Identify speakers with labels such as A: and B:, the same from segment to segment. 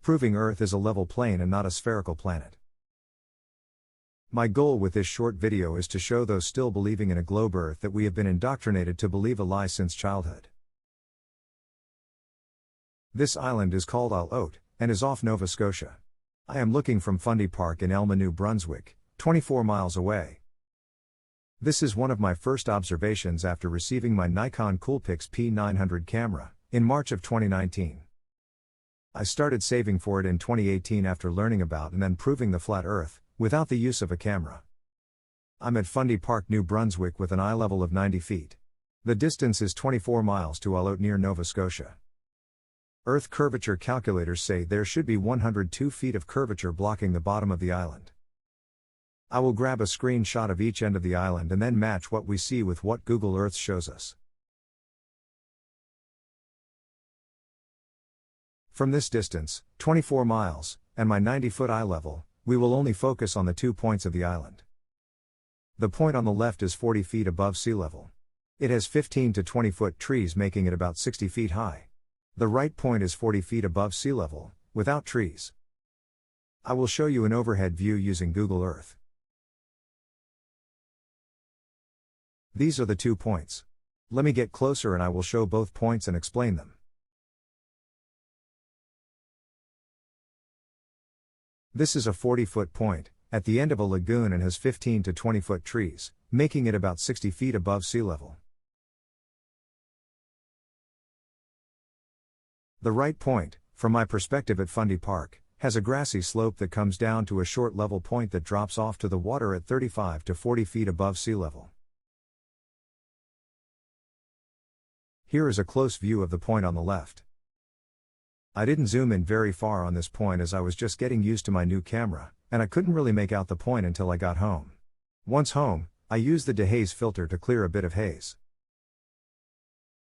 A: proving Earth is a level plane and not a spherical planet. My goal with this short video is to show those still believing in a globe Earth that we have been indoctrinated to believe a lie since childhood. This island is called Isle Haute, and is off Nova Scotia. I am looking from Fundy Park in Elma, New Brunswick, 24 miles away. This is one of my first observations after receiving my Nikon Coolpix P900 camera, in March of 2019. I started saving for it in 2018 after learning about and then proving the flat Earth, without the use of a camera. I'm at Fundy Park, New Brunswick with an eye level of 90 feet. The distance is 24 miles to Isle Haute near Nova Scotia. Earth curvature calculators say there should be 102 feet of curvature blocking the bottom of the island. I will grab a screenshot of each end of the island and then match what we see with what Google Earth shows us. From this distance, 24 miles, and my 90-foot eye level, we will only focus on the 2 points of the island. The point on the left is 40 feet above sea level. It has 15 to 20-foot trees making it about 60 feet high. The right point is 40 feet above sea level, without trees. I will show you an overhead view using Google Earth. These are the 2 points. Let me get closer and I will show both points and explain them. This is a 40-foot point, at the end of a lagoon and has 15 to 20-foot trees, making it about 60 feet above sea level. The right point, from my perspective at Fundy Park, has a grassy slope that comes down to a short level point that drops off to the water at 35 to 40 feet above sea level. Here is a close view of the point on the left. I didn't zoom in very far on this point as I was just getting used to my new camera, and I couldn't really make out the point until I got home. Once home, I used the dehaze filter to clear a bit of haze.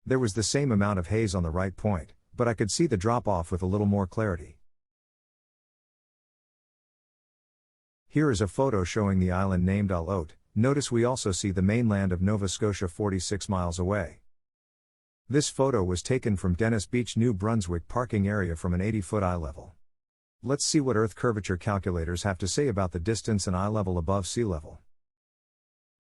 A: There was the same amount of haze on the right point, but I could see the drop-off with a little more clarity. Here is a photo showing the island named Isle Haute. Notice we also see the mainland of Nova Scotia 46 miles away. This photo was taken from Dennis Beach, New Brunswick parking area from an 80-foot eye level. Let's see what Earth curvature calculators have to say about the distance and eye level above sea level.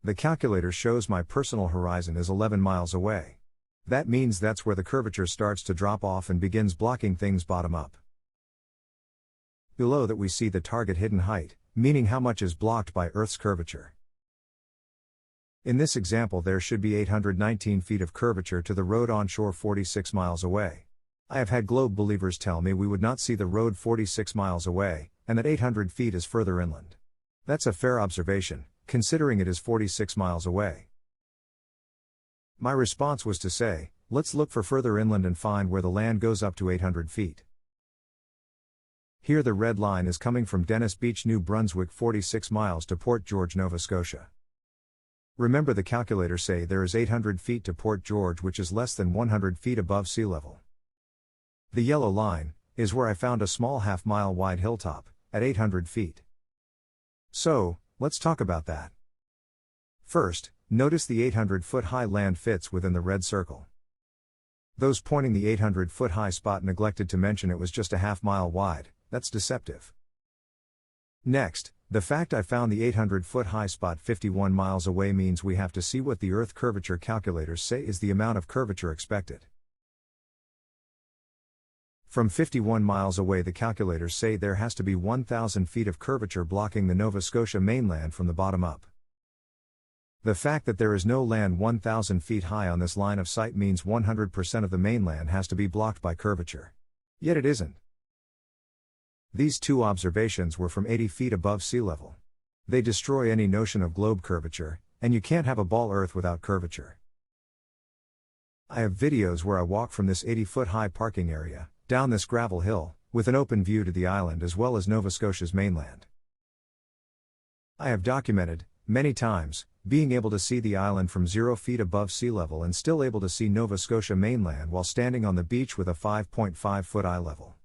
A: The calculator shows my personal horizon is 11 miles away. That means that's where the curvature starts to drop off and begins blocking things bottom up. Below that we see the target hidden height, meaning how much is blocked by Earth's curvature. In this example there should be 819 feet of curvature to the road onshore 46 miles away. I have had globe believers tell me we would not see the road 46 miles away, and that 800 feet is further inland. That's a fair observation, considering it is 46 miles away. My response was to say, let's look for further inland and find where the land goes up to 800 feet. Here the red line is coming from Dennis Beach, New Brunswick 46 miles to Port George, Nova Scotia. Remember the calculators say there is 800 feet to Port George, which is less than 100 feet above sea level. The yellow line is where I found a small half-mile wide hilltop, at 800 feet. So, let's talk about that. First, notice the 800-foot high land fits within the red circle. Those pointing the 800-foot high spot neglected to mention it was just a half-mile wide. That's deceptive. Next, the fact I found the 800-foot high spot 51 miles away means we have to see what the Earth curvature calculators say is the amount of curvature expected. From 51 miles away the calculators say there has to be 1,000 feet of curvature blocking the Nova Scotia mainland from the bottom up. The fact that there is no land 1,000 feet high on this line of sight means 100% of the mainland has to be blocked by curvature. Yet it isn't. These two observations were from 80 feet above sea level. They destroy any notion of globe curvature, and you can't have a ball Earth without curvature. I have videos where I walk from this 80-foot high parking area, down this gravel hill, with an open view to the island as well as Nova Scotia's mainland. I have documented, many times, being able to see the island from 0 feet above sea level and still able to see Nova Scotia mainland while standing on the beach with a 5.5-foot eye level.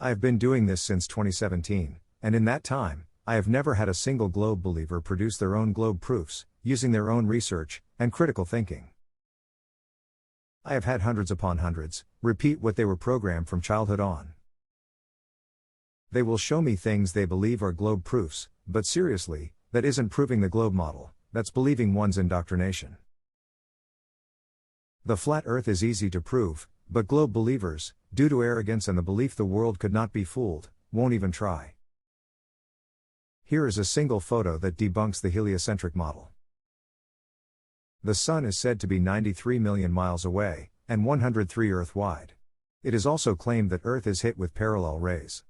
A: I have been doing this since 2017, and in that time, I have never had a single globe believer produce their own globe proofs, using their own research and critical thinking. I have had hundreds upon hundreds repeat what they were programmed from childhood on. They will show me things they believe are globe proofs, but seriously, that isn't proving the globe model, that's believing one's indoctrination. The flat earth is easy to prove, but globe believers, due to arrogance and the belief the world could not be fooled, won't even try. Here is a single photo that debunks the heliocentric model. The Sun is said to be 93 million miles away, and 103 Earth wide. It is also claimed that Earth is hit with parallel rays.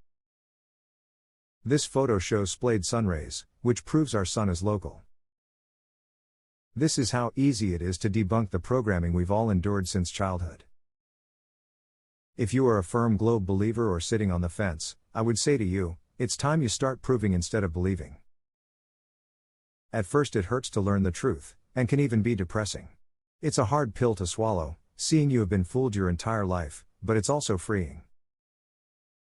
A: This photo shows splayed sun rays, which proves our Sun is local. This is how easy it is to debunk the programming we've all endured since childhood. If you are a firm globe believer or sitting on the fence, I would say to you, it's time you start proving instead of believing. At first it hurts to learn the truth, and can even be depressing. It's a hard pill to swallow, seeing you have been fooled your entire life, but it's also freeing.